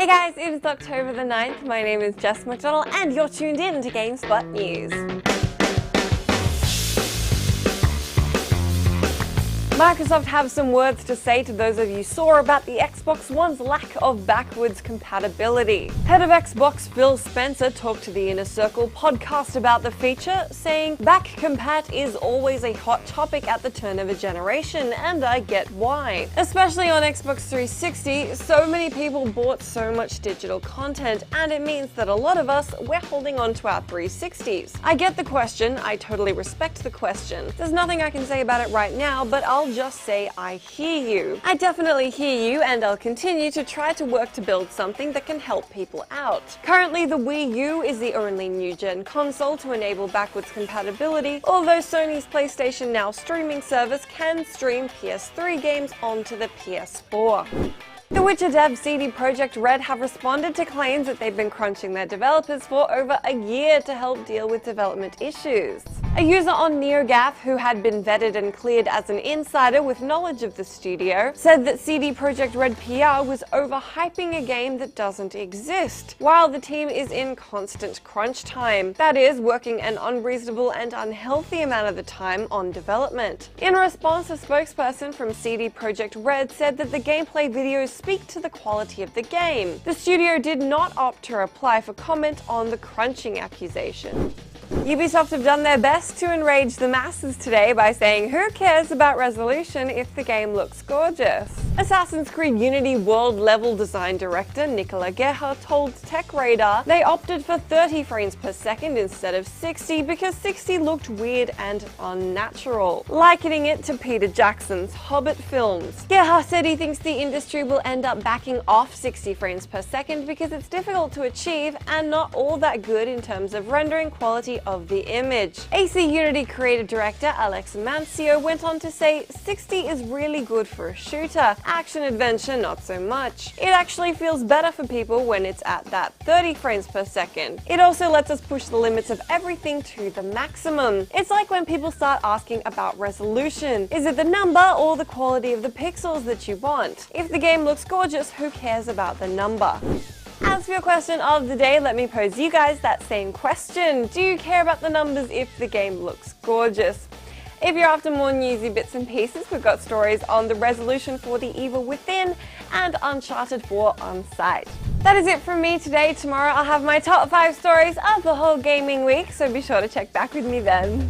Hey guys, it is October the 9th. My name is Jess McDonald and you're tuned in to GameSpot News. Microsoft have some words to say to those of you sore about the Xbox One's lack of backwards compatibility. Head of Xbox Phil Spencer talked to the Inner Circle podcast about the feature, saying, "Back compat is always a hot topic at the turn of a generation, and I get why. Especially on Xbox 360, so many people bought so much digital content, and it means that a lot of us, we're holding on to our 360s. I get the question, I totally respect the question. There's nothing I can say about it right now, but I'll just say I hear you. I definitely hear you, and I'll continue to try to work to build something that can help people out. Currently, the Wii U is the only new-gen console to enable backwards compatibility, although Sony's PlayStation Now streaming service can stream PS3 games onto the PS4. The Witcher dev CD Projekt Red have responded to claims that they've been crunching their developers for over a year to help deal with development issues. A user on NeoGAF, who had been vetted and cleared as an insider with knowledge of the studio, said that CD Projekt Red PR was overhyping a game that doesn't exist, while the team is in constant crunch time, that is, working an unreasonable and unhealthy amount of the time on development. In response, a spokesperson from CD Projekt Red said that the gameplay videos speak to the quality of the game. The studio did not opt to reply for comment on the crunching accusation. Ubisoft have done their best to enrage the masses today by saying, who cares about resolution if the game looks gorgeous? Assassin's Creed Unity world level design director Nicola Geha told TechRadar they opted for 30 frames per second instead of 60 because 60 looked weird and unnatural, likening it to Peter Jackson's Hobbit films. Geha said he thinks the industry will end up backing off 60 frames per second because it's difficult to achieve and not all that good in terms of rendering quality of the image. AC Unity creative director Alex Mancio went on to say 60 is really good for a shooter, action adventure not so much. It actually feels better for people when it's at that 30 frames per second. It also lets us push the limits of everything to the maximum. It's like when people start asking about resolution. Is it the number or the quality of the pixels that you want? If the game looks gorgeous, who cares about the number? As for your question of the day, let me pose you guys that same question. Do you care about the numbers if the game looks gorgeous? If you're after more newsy bits and pieces, we've got stories on the resolution for The Evil Within and Uncharted 4 on site. That is it from me today. Tomorrow I'll have my top 5 stories of the whole gaming week, so be sure to check back with me then.